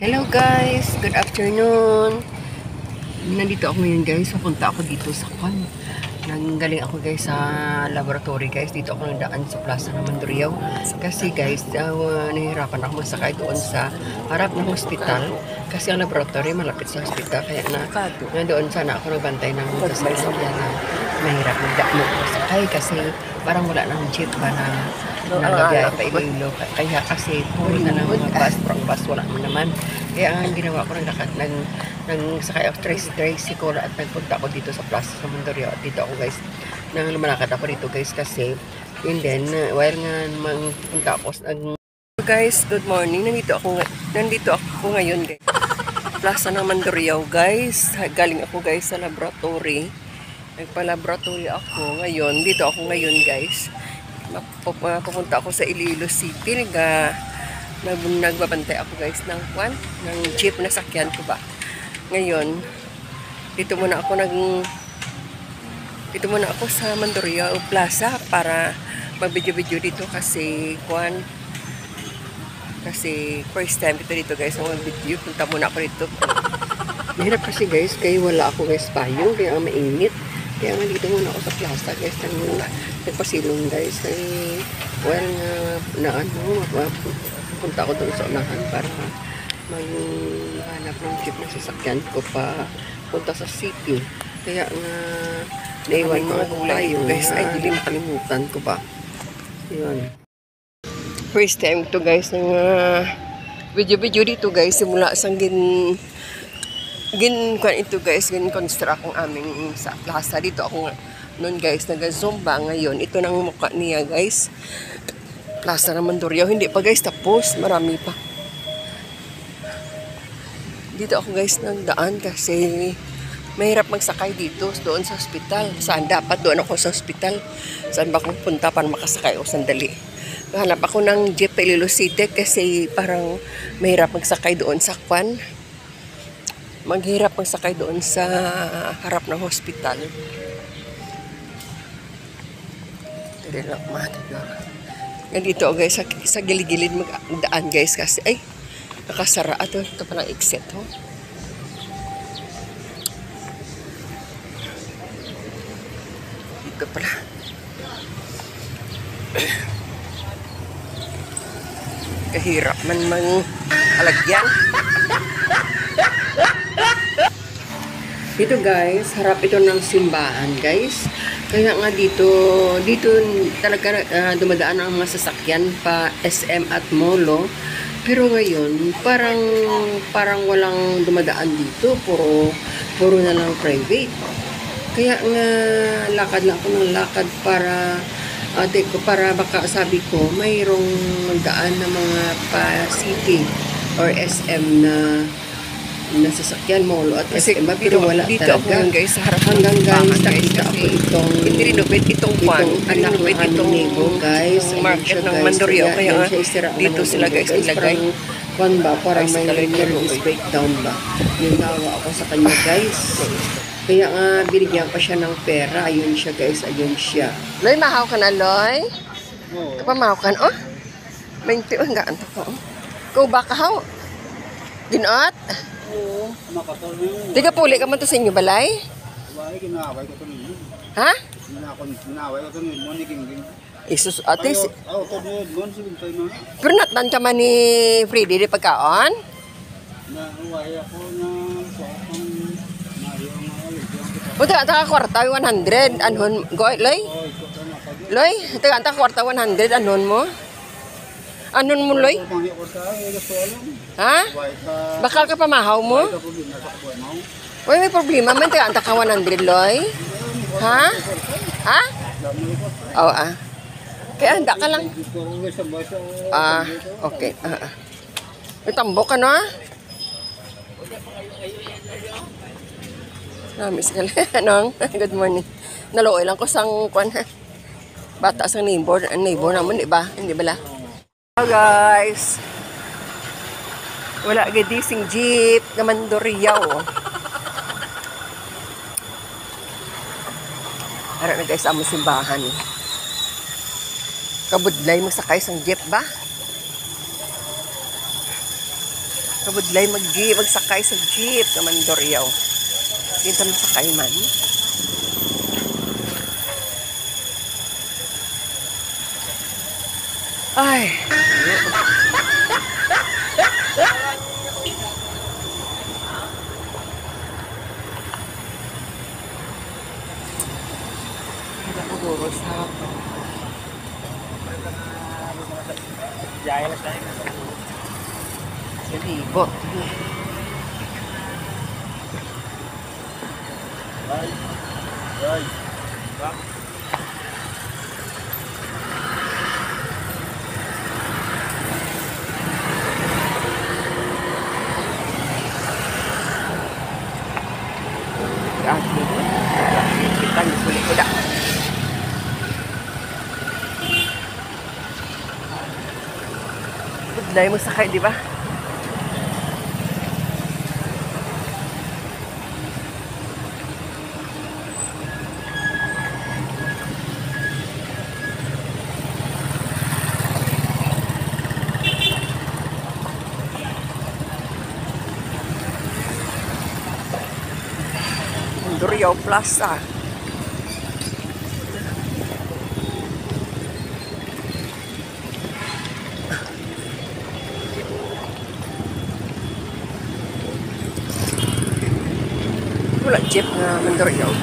Hello guys, good afternoon. Nandito ako ngayon guys, pupunta ako dito sa Kwan. Nanggaling ako guys sa laboratory guys. Dito ako nandaan sa Plaza ng Mandurriao. Kasi guys, nahihirapan ako magsakay doon sa harap ng hospital. Kasi ang laboratory malapit sa hospital. Kaya doon sana ako nagbantay ng sasakyan na mahirap magsakay kasi parang wala nang jeep ba na nagagaya pa Iloilo. Kaya kasi puro na lang mga bus, bus wala mo naman. Kaya ang ginawa ko nagsakay ako tricycle at nagpunta ako dito sa Plaza sa Mandurriao. At dito ako guys, lumalakad ako dito guys kasi yun din, while nga magpunta ako guys, good morning. Nandito ako ngayon guys. Plaza ng Mandurriao guys. Galing ako guys sa laboratory. Nagpa-laboratory ako ngayon. Dito ako ngayon guys. Pupunta ako sa Iloilo City. Nagbabantay ako guys ng jeep na sakyan ko ba. Ngayon, dito muna ako sa Mandurriao Plaza para mag-video dito kasi first time dito guys ang mag-video. Punta muna ako dito. Mahirap kasi guys, kaya wala ako guys payong, kaya mainit. Kaya nga dito muna ako sa plaza guys, nagpasilong guys. Punta ako doon sa unahan para maghanap ng jeep na sasakyan ko pa punta sa city. Kaya nga naiwan mga tayo guys, ay hindi makalimutan ko pa. Yun. First time to guys ng video dito guys, simula sang construct ang aming sa plaza. Dito ako noon guys, nag-zumba ngayon. Ito nang mukha niya guys. Plaza ng Mandurriao. Hindi pa guys tapos. Marami pa. Dito ako guys nagdaan kasi mahirap magsakay dito doon sa hospital. Saan dapat doon ako sa hospital? Saan ba akong punta para makasakay o sandali? Hanap ako ng jeep Iloilo City kasi parang mahirap magsakay doon sa maghirap magsakay doon sa harap ng hospital. Nandito guys sa gilid-gilid magdaan guys kasi ay nakasara. Ito palang exit ho. Dito pala. Kahirap man alagyan. Dito guys, harap ito ng simbahan guys. Kaya nga dito talaga dumadaan ang mga sasakyan pa SM at Molo. Pero ngayon, parang walang dumadaan dito, puro na lang private. Kaya nga lakad lang ako ng lakad para baka sabi ko mayroong daan ng mga pa city or SM na sasakyan, Molo at SM, pero wala dito talaga. Ako guys, sa harap hanggang guys, nakita ako itong anak ng aming neighbor guys, market ng Mandurriao. Kaya dito sila guys ilagay. Parang may nervous breakdown ba. Ninawa ako sa kanya guys. Kaya nga binigyan pa siya ng pera. Ayun siya guys, ayun siya. Loy, mahaw ka na Loy? Kapamahaw ka na? Oh? 20 hanggang ko. Kau ba kahaw? Ginot? Oo, makatulong. Tiga puli ka man to sa inyo balay? Balay, ginaway ko ito ninyo. Ha? Ginaway ko ito ninyo, ni Gingging. Isus, atis. Oo, ito ninyo, sige tayo na. Pero natan ka man ni Freddy di pagkaon? Nahuway ako na sa akong mayroong mga ligyan. O, taga kwarta, 100. Anhon, Loy? Oo, ito ka na kagin. Loy, taga kwarta, 100. Anhon mo? Anon mo, Loy? Ha? Bakal ka pamahaw mo? Uy, may problema man. Taga ka 100, Loy? Ha? Ha? Oo, Kaya handa ka lang. Okay. May tambok ka na? Miss ka lang. Good morning. Naloy lang ko sang bata sang neighbor naman, di ba? Hindi ba la? Hello guys. Wala gadising jeep na Mandurriao. Harap na guys, among simbahan. Kabudlay mo sakay sang jeep ba? Kabudlay magsakay sa jeep na Mandurriaw. Dito na sakay man. Ay. Hindi ko guro sa ako. Jaya na tayo. Libot. Ay. Ay. Bak. Kita ni kuda. Budlay mo sakay, di ba? Mandurriaw Plaza. Wala jeep na Mandurriaw.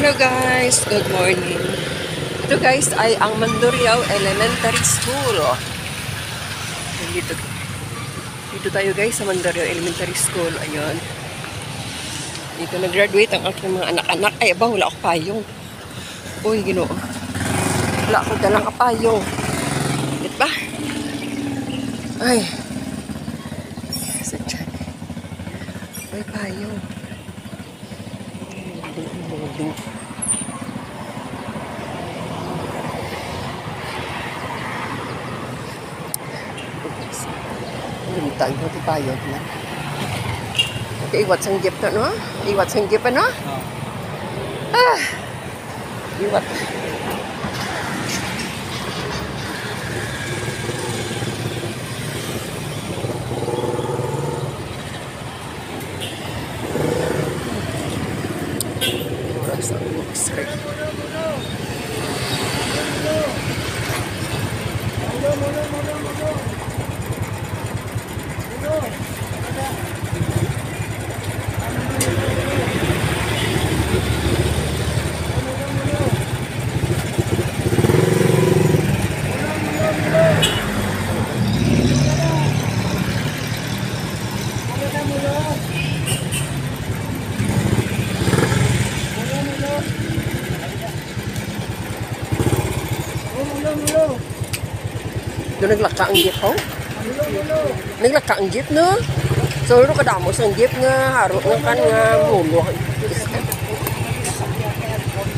Hello guys, good morning. Ito guys ay ang Mandurriaw Elementary School. Dito tayo guys sa Mandurriaw Elementary School. Ayun. Dito nag-graduate ang aking mga anak-anak. Ay, aba, wala ako payong. Uy, Ginoo. Wala ako dalang kapayong. Dito ba? Ay. Sa tiyan. May payong. Lintang ko ti payod na. Okay, iwat sang jeep na, no? Iwat sang jeep na, no? Ah! Iwat. Rasa straight. Doon naglaka ang jeep, ho? Naglaka ang jeep, no? So, doon kadamos ang jeep nga, haro nga kan nga, mulo.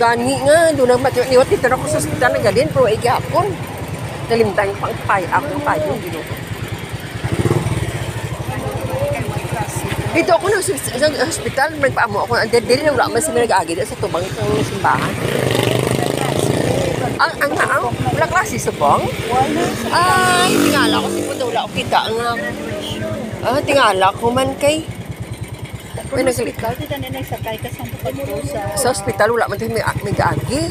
Gani nga, doon nagmatiwat dito ako sa hospital na galin, pero ay gapon. Nalimtang pang akong payong, gino. Dito ako sa hospital, nagpaamo ako, dili na wala man sila nag-agi sa tubang ng simbahan. Ang wala klase sa bang? Ay, tingala ko si Puto, wala ko kita. Tingala ko man kay. May nag-hospital, kita na nagsakay ka sa hospital, wala man tayo may gaagi.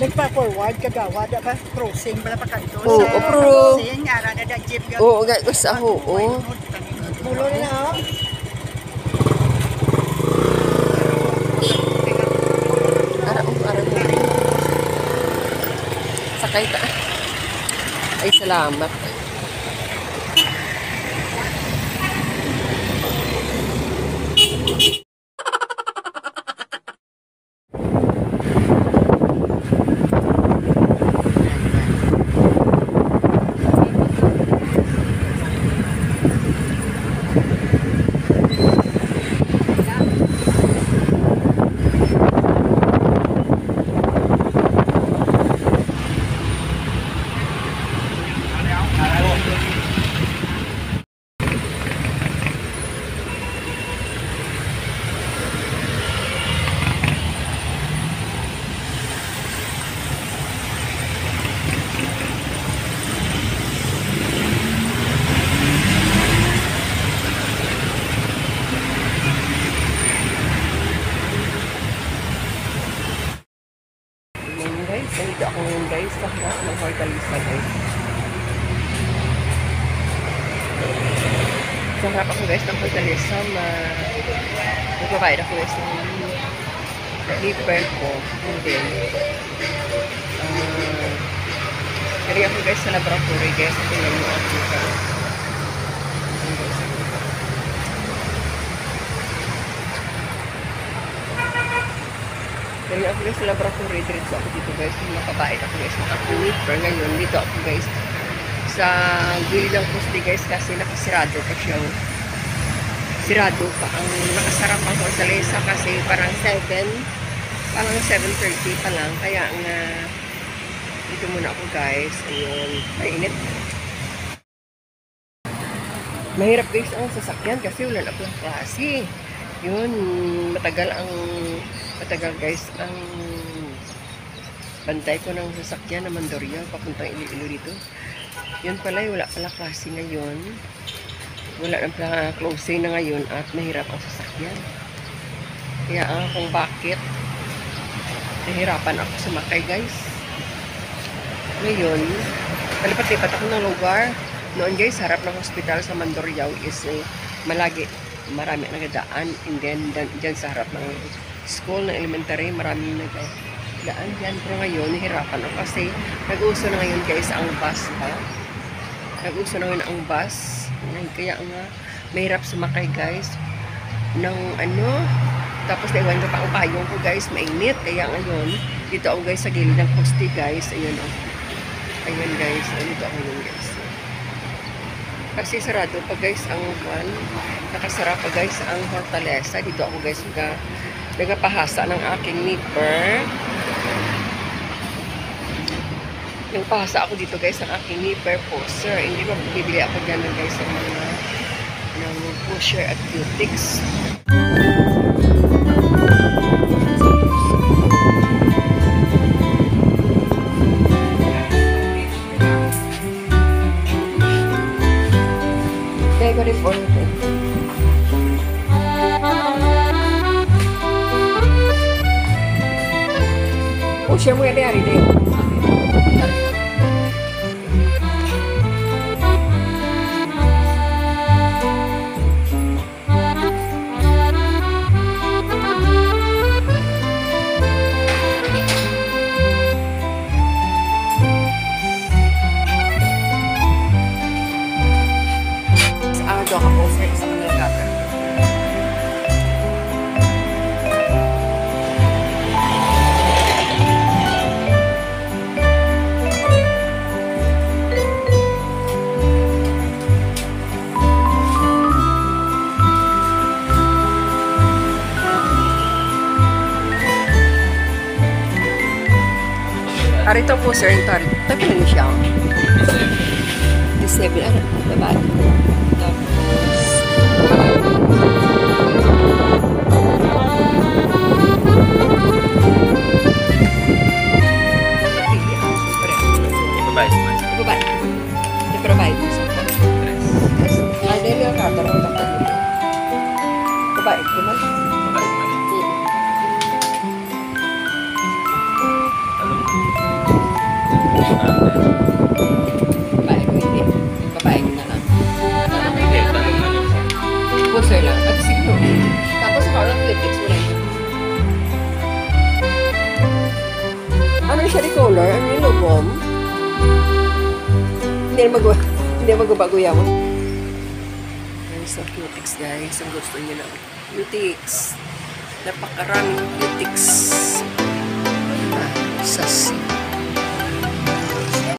Nagpa-forward, kagawad, ba? Crossing, pala pa kanto. Oo, pero... Crossing, ara na jeep. Oo, guys, oo. Bulo na na, oh. Sakay ka. Ay, salamat. Nandito ako ngayon guys sa harap ng Hortalisa guys. Sa harap ako guys ng Hortalisa, magbabayad ako guys ng liver ko. And then, kaya ako guys sa laboratory guys. Tingnan mo ako guys. Kaya ako guys sa laboratory, diretso ako dito guys. Makabayad ako guys ng aking liver. Ngayon, dito ako guys sa gilid ng poste guys kasi nakasirado pa siya. Sirado pa ang nakasarap ang Hortalisa kasi parang 7:30 pa lang. Kaya nga dito muna ako guys. Ayun, mainit. Mahirap guys ang sasakyan kasi wala na pong klase. Yun, matagal guys ang bantay ko ng sasakyan na Mandurriao papuntang Iloilo dito. Yun pala, wala pala klase ngayon. Wala na pala closing na ngayon at mahirap ang sasakyan. Kaya kung bakit nahirapan ako sumakay guys. Ngayon, palipat-lipat ako ng lugar. Noon guys, harap ng hospital sa Mandurriao is marami nagadaan. And then, dyan sa harap ng school na elementary, maraming nagadaan dyan. Pero ngayon, nahirapan ako kasi nag-uso na ngayon guys ang bus ba? Nag-uso na ngayon ang bus. Kaya nga, mahirap sumakay guys ng tapos naiwan ko pa ang payong ko guys, mainit. Kaya ngayon, dito ako guys sa gilid ng poste guys. Ayun o. Ayun guys, dito ako yun guys. Kasi sarado pa guys ang nakasara pa guys ang Hortalisa. Dito ako guys nagapahasa ng aking nipper. Nagpahasa ako dito guys ng aking nipper pusher. Hindi ba bibili ako dyan guys ng mga pusher at cutics. Kaya ko rin po nito. Pusher mo yan hari dito. Doon ako sa isang nagkaka. Arito po sir, ito tabi siya. 17, ano? Diba? Babae ko man. Babae ko hindi. Babae ko na lang. Pusher lang. At siguro. Tapos ako lang clitics mo lang. Ano siya ni color? Ano yung lubom? Hindi magbabaguya mo. Sa cutics guys, ang gusto niyo ng cutics, napakaraming cutics.